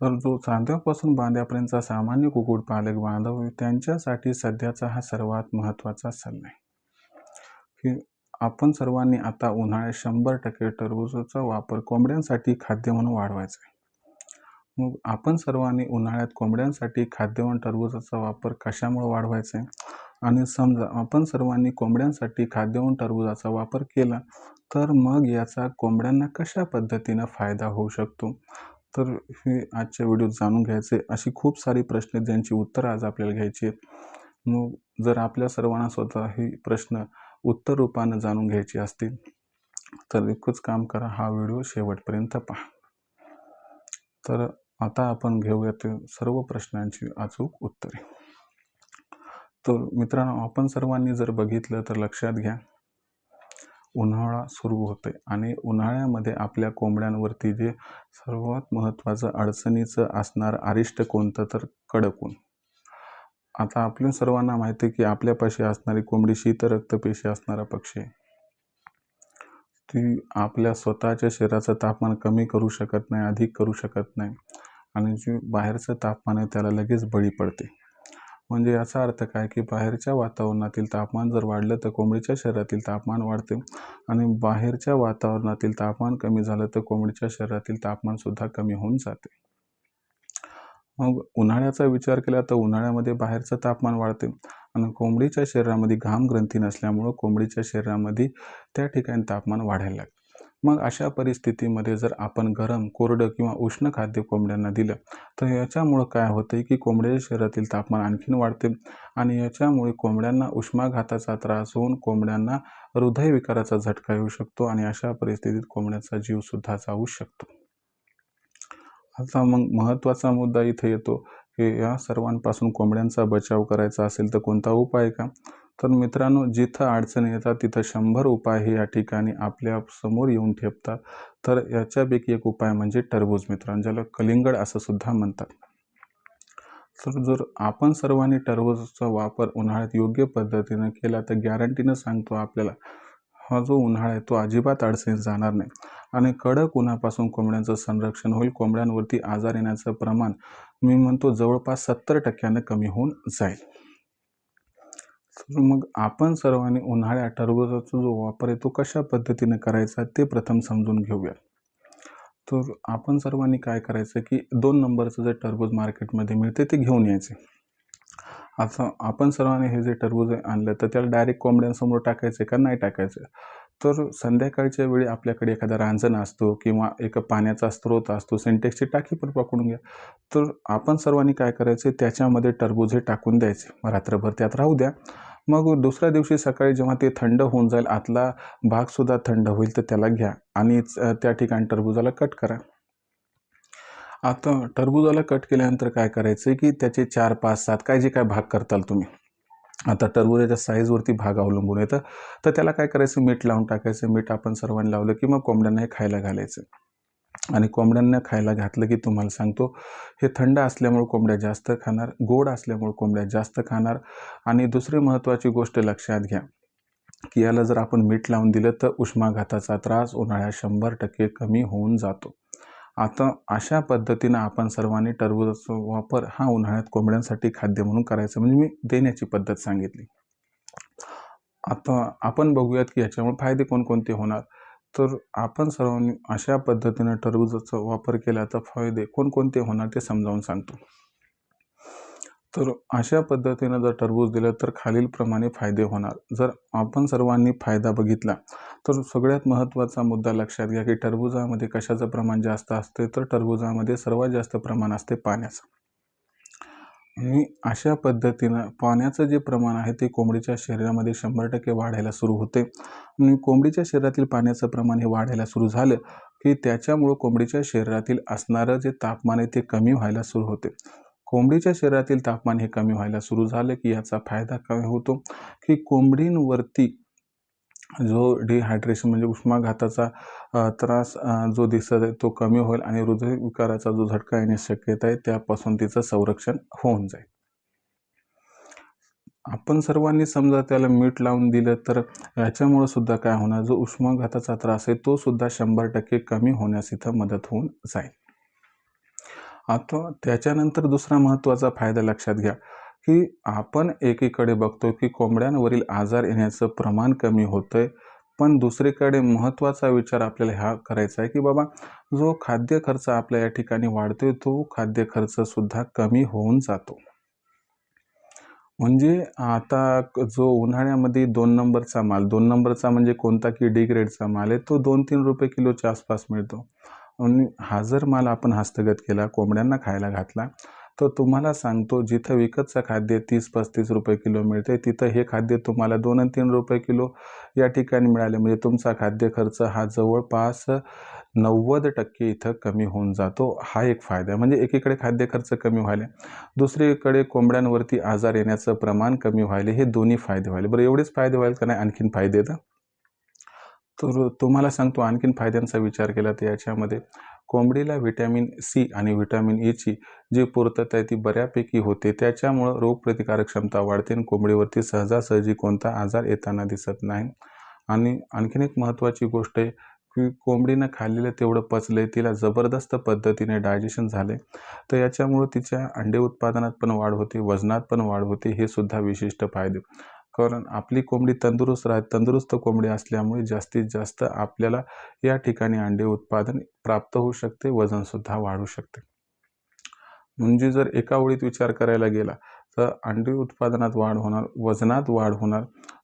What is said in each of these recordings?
तर जो चांद्यापासून बांध्यापर्यंतचा सामान्य कुक्कुटपालक बांधव त्यांच्यासाठी सध्याचा हा सर्वात महत्त्वाचा सल्ला आहे, की आपण सर्वांनी आता उन्हाळ्यात 100% टरबूजाचा वापर कोंबड्यांसाठी खाद्य म्हणून वाढवायचा आहे. मग आपण सर्वांनी उन्हाळ्यात कोंबड्यांसाठी खाद्य म्हणून टरबूजाचा वापर कशामुळे वाढवायचा आहे? आणि समजा आपण सर्वांनी कोंबड्यांसाठी खाद्य म्हणून टरबूजाचा वापर केला, तर मग याचा कोंबड्यांना कशा पद्धतीनं फायदा होऊ शकतो? तर हे आजच्या व्हिडिओत जाणून घ्यायचे. अशी खूप सारी प्रश्न आहेत ज्यांची उत्तरं आज आपल्याला घ्यायची आहेत. मग जर आपल्या सर्वांना स्वतः हे प्रश्न उत्तर रूपानं जाणून घ्यायचे असतील, तर एकच काम करा, हा व्हिडिओ शेवटपर्यंत पहा. तर आता आपण घेऊयात सर्व प्रश्नांची अचूक उत्तरे. तर मित्रांनो, आपण सर्वांनी जर बघितलं तर लक्षात घ्या, उन्हाळा सुरू होतोय आणि उन्हाळ्यामध्ये आपल्या कोंबड्यांवरती जे सर्वात महत्त्वाचं अडचणीचं असणार अरिष्ट कोणतं, तर कडक ऊन. आता आपल्या सर्वांना माहिती आहे की आपल्यापाशी असणारी कोंबडी शीत रक्तपेशी असणारा पक्षी आहे. ती आपल्या स्वतःच्या शरीराचं तापमान कमी करू शकत नाही, अधिक करू शकत नाही आणि जे बाहेरचं तापमान आहे त्याला लगेच बळी पडते. म्हणजे याचा अर्थ काय, की बाहेरच्या वातावरणातील तापमान जर वाढलं तर कोंबडीच्या शरीरातील तापमान वाढते आणि बाहेरच्या वातावरणातील तापमान कमी झालं तर कोंबडीच्या शरीरातील तापमानसुद्धा कमी होऊन जाते. मग उन्हाळ्याचा विचार केला तर उन्हाळ्यामध्ये बाहेरचं तापमान वाढते आणि कोंबडीच्या शरीरामध्ये घाम ग्रंथी नसल्यामुळं कोंबडीच्या शरीरामध्ये त्या ठिकाणी तापमान वाढायला लागते. मग अशा परिस्थितीमध्ये जर आपण गरम, कोरडं किंवा उष्ण खाद्य कोंबड्यांना दिलं, तर याच्यामुळं काय होतं की कोंबड्याच्या शरीरातील तापमान आणखीन वाढते आणि याच्यामुळे कोंबड्यांना उष्माघाताचा त्रास होऊन कोंबड्यांना हृदयविकाराचा झटका येऊ शकतो आणि अशा परिस्थितीत कोंबड्याचा जीवसुद्धा जाऊ शकतो. आता मग महत्त्वाचा मुद्दा इथे येतो, की या सर्वांपासून कोंबड्यांचा बचाव करायचा असेल तर कोणता उपाय का? तर मित्रांनो, जिथं अडचणी येतात तिथं 100 उपाय हे या ठिकाणी आपल्या समोर येऊन ठेपतात. तर याच्यापैकी एक उपाय म्हणजे टरबूज मित्रांनो, ज्याला कलिंगड असं सुद्धा म्हणतात. तर जर आपण सर्वांनी टरबूजचा वापर उन्हाळ्यात योग्य पद्धतीनं केला तर गॅरंटीनं सांगतो आपल्याला, हा जो उन्हाळा आहे तो अजिबात अडचणीत जाणार नाही आणि कडक उन्हापासून कोंबड्यांचं संरक्षण होईल. कोंबड्यांवरती आजार येण्याचं प्रमाण मी म्हणतो जवळपास 70% कमी होऊन जाईल. तर मग आपण सर्वांनी उन्हाळ्यात टरबूजाचा जो वापर आहे तो कशा पद्धतीने करायचा ते प्रथम समजून घेऊया. तर आपण सर्वांनी काय करायचं, की 2 नंबरचं जे टरबूज मार्केटमध्ये मिळते ते घेऊन यायचे. आता आपण सर्वांनी हे जे टरबूज आणलं तर त्याला डायरेक्ट कोंबड्यांसमोर टाकायचं का नाही टाकायचं? तर संध्याकाळच्या वेळी आपल्याकडे एखादा रांजण असतो किंवा एक पाण्याचा स्रोत असतो, सिंटेक्सची टाकी पण पकडून घ्या. तर आपण सर्वांनी काय करायचे, त्याच्यामध्ये टरबूज हे टाकून द्यायचे. रात्रभर त्यात राहू द्या. मग दुसऱ्या दिवशी सकाळी जेव्हा ते थंड होऊन जाईल, आतला भागसुद्धा थंड होईल, तर त्याला घ्या आणि त्या ठिकाणी टरबूजाला कट करा. आता टरबूजाला कट केल्यानंतर काय करायचं, की त्याचे 4, 5, 7 काय जे काय भाग करताल तुम्ही. आता टरबूजाच्या साईजवरती भाग अवलंबून येतं. तर त्याला काय करायचं, मीठ लावून टाकायचं. मीठ आपण सर्वांनी लावलं की मग कोंबड्यांना हे खायला घालायचं आणि कोंबड्यांना खायला घातलं की तुम्हाला सांगतो, हे थंड असल्यामुळे कोंबड्या जास्त खाणार, गोड असल्यामुळे कोंबड्या जास्त खाणार आणि दुसरी महत्त्वाची गोष्ट लक्षात घ्या, की याला जर आपण मीठ लावून दिलं तर उष्माघाताचा त्रास उन्हाळ्यात 100% कमी होऊन जातो. आता अशा पद्धतीनं आपण सर्वांनी टरबूजाचा वापर हा उन्हाळ्यात कोंबड्यांसाठी खाद्य म्हणून करायचं, म्हणजे मी देण्याची पद्धत सांगितली. आता आपण बघूयात की याच्यामुळे फायदे कोणकोणते होणार. तर आपण सर्वांनी अशा पद्धतीनं टरबूजाचा वापर केला तर फायदे कोणकोणते होणार ते समजावून सांगतो. तर अशा पद्धतीनं जर टरबूज दिलं तर खालीलप्रमाणे फायदे होणार. जर आपण सर्वांनी फायदा बघितला तर सगळ्यात महत्त्वाचा मुद्दा लक्षात घ्या, की टरबुजामध्ये कशाचं प्रमाण जास्त असते, तर टरबुजामध्ये सर्वात जास्त प्रमाण असते पाण्याचं. आणि अशा पद्धतीनं पाण्याचं जे प्रमाण आहे ते कोंबडीच्या शरीरामध्ये 100% वाढायला सुरू होते आणि कोंबडीच्या शरीरातील पाण्याचं प्रमाण हे वाढायला सुरू झालं, की त्याच्यामुळं कोंबडीच्या शरीरातील असणारं जे तापमान आहे ते कमी व्हायला सुरू होते. कोंबडीच्या शरीरातील तापमान हे कमी व्हायला सुरू झालं, की याचा फायदा काय होतो, की कोंबडींवरती जो डिहायड्रेशन म्हणजे उष्माघाताचा त्रास जो दिसत आहे तो कमी होईल आणि हृदयविकाराचा जो झटका येण्याची शक्यता आहे त्यापासून तिचं संरक्षण होऊन जाईल. आपण सर्वांनी समजा त्याला मीठ लावून दिलं तर याच्यामुळं सुद्धा काय होणार, जो उष्माघाताचा त्रास आहे तो सुद्धा 100% कमी होण्यास इथं मदत होऊन जाईल. आता त्याच्यानंतर दुसरा महत्त्वाचा फायदा लक्षात घ्या, की आपण एकीकडे बघतो की कोंबड्यांवरील आजार येण्याचं प्रमाण कमी होतंय. पण दुसरीकडे महत्त्वाचा विचार आपल्याला हा करायचा आहे, की बाबा जो खाद्य खर्च आपल्या या ठिकाणी वाढतोय, तो खाद्य खर्चसुद्धा कमी होऊन जातो. म्हणजे आता जो उन्हाळ्यामध्ये 2 नंबरचा माल, 2 नंबरचा म्हणजे कोणता की डी ग्रेडचा माल आहे, तो ₹2-3 किलोच्या आसपास मिळतो. आणि हा जर माल आपण हस्तगत केला, कोंबड्यांना खायला घातला, तर तुम्हाला सांगतो जिथं विकतचं खाद्य ₹30-35 किलो मिळते, तिथं हे खाद्य तुम्हाला ₹2 आणि ₹3 किलो या ठिकाणी मिळाले. म्हणजे तुमचा खाद्य खर्च हा जवळपास 90% इथं कमी होऊन जातो. हा एक फायदा आहे. म्हणजे एकीकडे खाद्य खर्च कमी व्हायले, दुसरीकडे कोंबड्यांवरती आजार येण्याचं प्रमाण कमी व्हायले. हे दोन्ही फायदे व्हायले. बरं एवढेच फायदे व्हायला का नाही आणखीन फायदे आहेत? तर तुम्हाला सांगतो आणखीन फायद्यांचा विचार केला तर याच्यामध्ये कोंबडीला व्हिटॅमिन सी आणि व्हिटॅमिन ईची जी पूर्तता आहे ती बऱ्यापैकी होते. त्याच्यामुळं रोगप्रतिकारक क्षमता वाढते आणि कोंबडीवरती सहजासहजी कोणता आजार येताना दिसत नाही. आणि आणखीन एक महत्त्वाची गोष्ट आहे, की कोंबडीनं खाल्लेलं तेवढं पचलंय, तिला जबरदस्त पद्धतीने डायजेशन झालंय. तर याच्यामुळं तिच्या अंडे उत्पादनात पण वाढ होते, वजनात पण वाढ होते. हे सुद्धा विशिष्ट फायदे. कारण आपली कोंबडी तंदुरुस्त कोंबडी असल्यामुळे जास्तीत जास्त आपल्याला या ठिकाणी अंडे उत्पादन प्राप्त होऊ शकते, वजनसुद्धा वाढू शकते. म्हणजे जर एका ओळीत विचार करायला गेला, तर अंडे उत्पादनात वाढ होणार, वजनात वाढ होणार,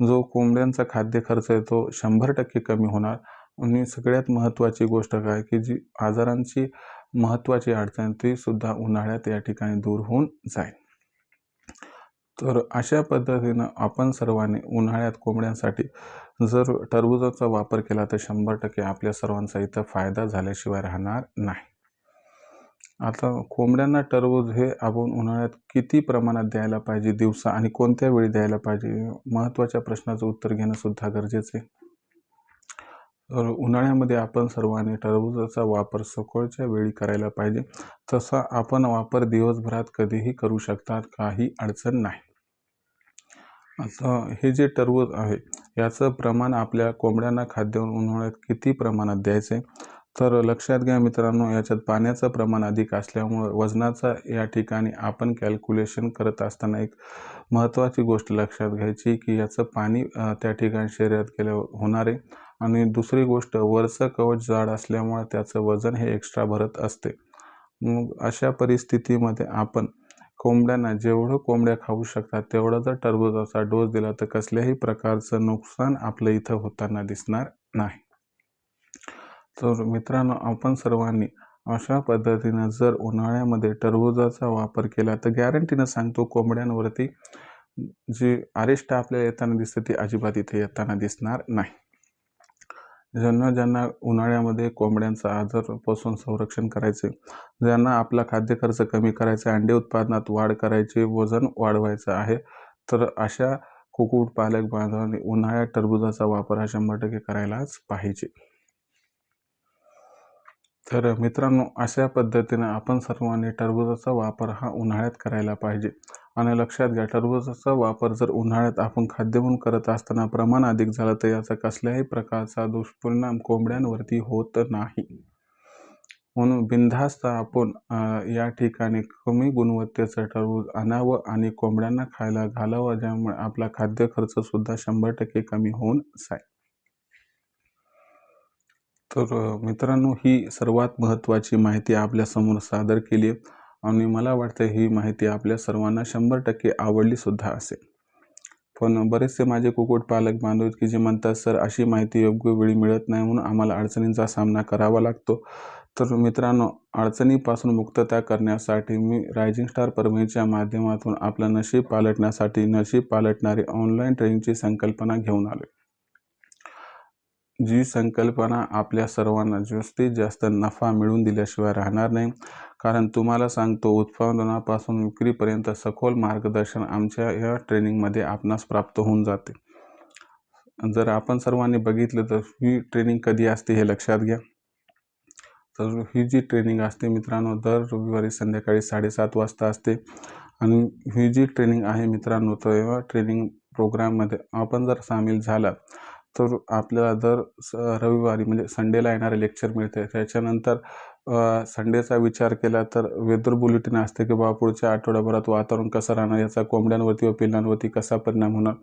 जो कोंबड्यांचा खाद्य खर्च आहे तो 100% कमी होणार आणि सगळ्यात महत्त्वाची गोष्ट काय, की जी आजारांची महत्त्वाची अडचण ती सुद्धा उन्हाळ्यात या ठिकाणी दूर होऊन जाईल. तर अशा पद्धतीनं आपण सर्वांनी उन्हाळ्यात कोंबड्यांसाठी जर टरबूजाचा वापर केला तर 100% आपल्या सर्वांचा इथं फायदा झाल्याशिवाय राहणार नाही. आता कोंबड्यांना टरबूज हे आपण उन्हाळ्यात किती प्रमाणात द्यायला पाहिजे दिवसा आणि कोणत्या वेळी द्यायला पाहिजे? महत्त्वाच्या प्रश्नाचं उत्तर घेणं सुद्धा गरजेचं आहे. तर उन्हाळ्यामध्ये आपण सर्वांनी टरबूजाचा वापर सकाळच्या वेळी करायला पाहिजे. तसा आपण वापर दिवसभरात कधीही करू शकतात, काही अडचण नाही. आता हे जे टरबूज आहे, याचं प्रमाण आपल्या कोंबड्यांना खाद्य उन्हाळ्यात किती प्रमाणात द्यायचे? तर लक्षात घ्या मित्रांनो, याच्यात पाण्याचं प्रमाण अधिक असल्यामुळं वजनाचा या ठिकाणी आपण कॅल्क्युलेशन करत असताना एक महत्त्वाची गोष्ट लक्षात घ्यायची, की याचं पाणी त्या ठिकाणी शरीरात गेल्यावर होणार आहे आणि दुसरी गोष्ट वरचं कवच जाड असल्यामुळं त्याचं वजन हे एक्स्ट्रा भरत असते. मग अशा परिस्थितीमध्ये आपण कोंबड्यांना जेवढं कोंबड्या खाऊ शकतात तेवढा जर टरबूजाचा डोस दिला तर कसल्याही प्रकारचं नुकसान आपल्या इथं होताना दिसणार नाही. तर मित्रांनो, आपण सर्वांनी अशा पद्धतीनं जर उन्हाळ्यामध्ये टरबूजाचा वापर केला तर गॅरंटीनं सांगतो कोंबड्यांवरती जी अरिष्ट आपल्याला येताना दिसते ती अजिबात इथे येताना दिसणार नाही. ज्यांना उन्हाळ्यामध्ये कोंबड्यांचा आजारापासून संरक्षण करायचे, ज्यांना आपला खाद्य खर्च कमी करायचा आहे, अंडे उत्पादनात वाढ करायची, वजन वाढवायचं आहे, तर अशा कुक्कुटपालक बांधवांनी उन्हाळ्यात टरबूजाचा वापर हा 100% करायलाच पाहिजे. तर मित्रांनो, अशा पद्धतीनं आपण सर्वांनी टरबूजाचा वापर हा उन्हाळ्यात करायला पाहिजे. आणि लक्षात घ्या, टरबूजाचा वापर जर उन्हाळ्यात आपण खाद्य म्हणून करत असताना प्रमाण अधिक झालं तर याचा कसल्याही प्रकारचा दुष्परिणाम कोंबड्यांवरती होत नाही. म्हणून बिनधास्त आपण या ठिकाणी कमी गुणवत्तेचं टरबूज आणावं आणि कोंबड्यांना खायला घालावं, ज्यामुळे आपला खाद्य खर्चसुद्धा 100% कमी होऊन जाईल. तर मित्रांनो, ही सर्वात महत्त्वाची माहिती आपल्यासमोर सादर केली आहे आणि मला वाटतं ही माहिती आपल्या सर्वांना 100% आवडलीसुद्धा असेल. पण बरेचसे माझे कुक्कुटपालक बांधव आहेत की जे म्हणतात, "सर, अशी माहिती योग्य वेळी मिळत नाही म्हणून आम्हाला अडचणींचा सामना करावा लागतो." तर मित्रांनो, अडचणीपासून मुक्तता करण्यासाठी मी रायझिंग स्टार परभणीच्या माध्यमातून आपलं नशीब पालटण्यासाठी नशीब पालटणारी ऑनलाईन ट्रेनिंगची संकल्पना घेऊन आलो. जी संकल्पना आपल्या सर्वांना जास्तीत जास्त नफा मिळवून दिल्याशिवाय राहणार नाही. कारण तुम्हाला सांगतो, उत्पादनापासून विक्रीपर्यंत सखोल मार्गदर्शन आमच्या या ट्रेनिंगमध्ये आपणास प्राप्त होऊन जाते. जर आपण सर्वांनी बघितलं तर ही ट्रेनिंग कधी असते हे लक्षात घ्या. तर ही जी ट्रेनिंग असते मित्रांनो, दर रविवारी संध्याकाळी 7:30 वाजता असते आणि ही जी ट्रेनिंग आहे मित्रांनो, तर या ट्रेनिंग प्रोग्राममध्ये आपण जर सामील झाला तर आपल्याला दर रविवारी म्हणजे संडेला येणारे लेक्चर मिळते. त्याच्यानंतर संडेचा विचार केला तर वेदर बुलेटिन असते की बाबा पुढच्या आठवड्याभरात वातावरण कसं राहणार, याचा कोंबड्यांवरती व पिल्लांवरती कसा परिणाम होणार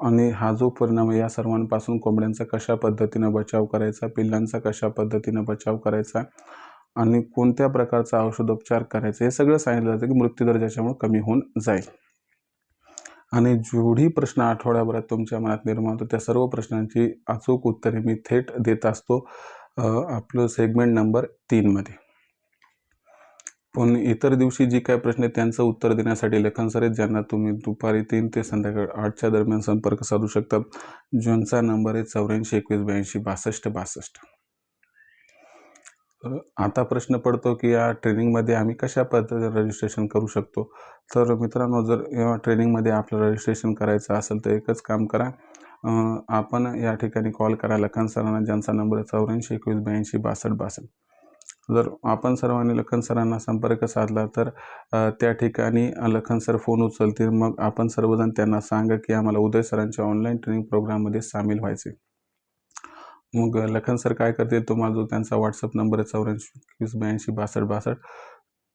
आणि हा जो परिणाम या सर्वांपासून कोंबड्यांचा कशा पद्धतीनं बचाव करायचा, पिल्लांचा कशा पद्धतीनं बचाव करायचा आणि कोणत्या प्रकारचा औषधोपचार करायचा, हे सगळं सांगितलं जातं की मृत्यूदर ज्याच्यामुळे कमी होऊन जाईल. आणि जेवढी प्रश्न आठवड्याभरात तुमच्या मनात निर्माण होतो त्या सर्व प्रश्नांची अचूक उत्तरे मी थेट देत असतो आपलं सेगमेंट नंबर 3 मध्ये. पण इतर दिवशी जी काही प्रश्न आहेत त्यांचं उत्तर देण्यासाठी लेखन सर आहेत, ज्यांना तुम्ही दुपारी 3 ते संध्याकाळी 8च्या दरम्यान संपर्क साधू शकता, ज्यांचा नंबर आहे 84 21 82 62 62. आता प्रश्न पडतो की या ट्रेनिंगमध्ये आम्ही कशा पद्धतीने रजिस्ट्रेशन करू शकतो. तर मित्रांनो, जर या ट्रेनिंगमध्ये आपलं रजिस्ट्रेशन करायचं असेल तर एकच काम करा, आपण या ठिकाणी कॉल करा लखन सरांना, ज्यांचा नंबर आहे 84 21 82 62 62. जर आपण सर्वांनी लखन सरांना संपर्क साधला तर त्या ठिकाणी लखन सर फोन उचलतील. मग आपण सर्वजण त्यांना सांगा की आम्हाला उदय सरांच्या ऑनलाईन ट्रेनिंग प्रोग्राममध्ये सामील व्हायचे. मग लखन सर काय करतील, तुम्हाला जो त्यांचा व्हॉट्सअप नंबर आहे 84 21 82 62 62,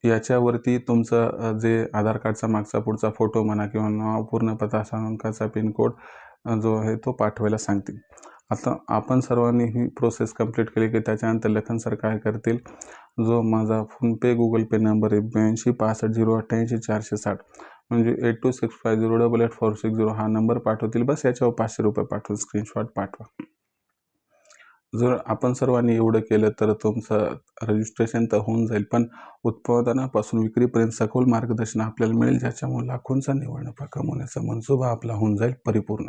याच्यावरती तुमचं जे आधार कार्डचा मागचा पुढचा फोटो म्हणा किंवा नाव, पूर्ण पत्ता, अंकाचा पिनकोड जो आहे तो पाठवायला सांगतील. आता आपण सर्वांनी ही प्रोसेस कंप्लीट केली की त्याच्यानंतर लखन सर काय करतील, जो माझा फोनपे गुगल पे नंबर आहे 82 65 088 460 म्हणजे 8265088460 हा नंबर पाठवतील. बस याच्यावर 500 रुपये पाठवून स्क्रीनशॉट पाठवा. जर आपण सर्वांनी एवढं केलं तर तुमचं रजिस्ट्रेशन तर होऊन जाईल, पण उत्पादनापासून विक्रीपर्यंत सखोल मार्गदर्शन आपल्याला मिळेल, ज्याच्यामुळे लाखोंचा निव्वळ नफा कमवण्याचा मनसुबा आपला होऊन जाईल परिपूर्ण.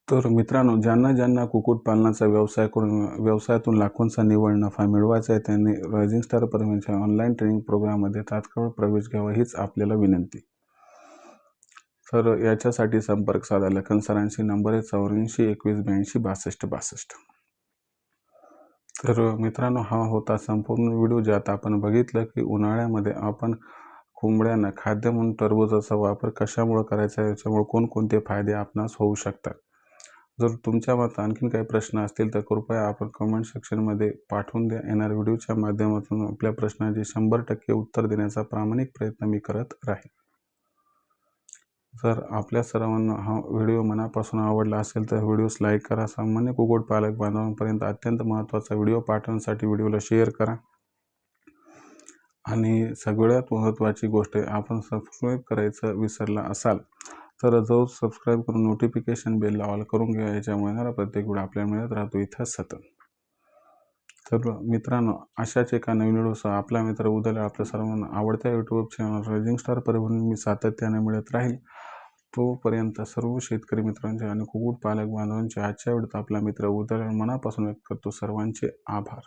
तर मित्रांनो, ज्यांना कुक्कुटपालनाचा व्यवसाय करून व्यवसायातून लाखोंचा निव्वळ नफा मिळवायचा आहे, त्यांनी रायझिंग स्टार परमेच्या ऑनलाईन ट्रेनिंग प्रोग्राममध्ये तात्काळ प्रवेश घ्यावा हीच आपल्याला विनंती. तर याच्यासाठी संपर्क साधा लखन सरांशी. नंबर आहे 84 21 82 62 62. तर मित्रांनो, हा होता संपूर्ण व्हिडिओ, ज्यात आपण बघितलं की उन्हाळ्यामध्ये आपण कोंबड्यांना खाद्य म्हणून टरबूजाचा वापर कशामुळे करायचा, याच्यामुळे कोणकोणते फायदे आपणास होऊ शकतात. जर तुमच्या मनात आणखीन काही प्रश्न असतील तर कृपया आपण कमेंट सेक्शनमध्ये पाठवून द्या. येणाऱ्या व्हिडिओच्या माध्यमातून आपल्या प्रश्नांची 100% उत्तर देण्याचा प्रामाणिक प्रयत्न मी करत राहीन. जर आपल्या सर्वांना हा व्हिडिओ मनापासून आवडला असेल तर व्हिडिओस लाईक करा. सामान्य कुक्कुटपालक बांधवांपर्यंत अत्यंत महत्त्वाचा व्हिडिओ पाठवण्यासाठी व्हिडिओला शेअर करा. आणि सगळ्यात महत्त्वाची गोष्ट आहे, आपण सबस्क्राईब करायचं विसरला असाल तर जो सबस्क्राईब करून नोटिफिकेशन बेलला ऑल करून घ्या. याच्यामुळे येणारा प्रत्येक व्हिडिओ आपल्याला मिळत राहतो इथं सतत. तर मित्रांनो, अशाच एका नवीन व्हिडिओसह आपला मित्र उदय आपल्या सर्वांना आवडत्या यूट्यूब चॅनल रायझिंग स्टार परिवार मी सातत्याने मिळत राहील. तोपर्यंत सर्व शेतकरी मित्रांचे आणि कुक्कुटपालक बांधवांचे आजच्या वेळेत आपला मित्र उदय मनापासून व्यक्त करतो. सर्वांचे आभार.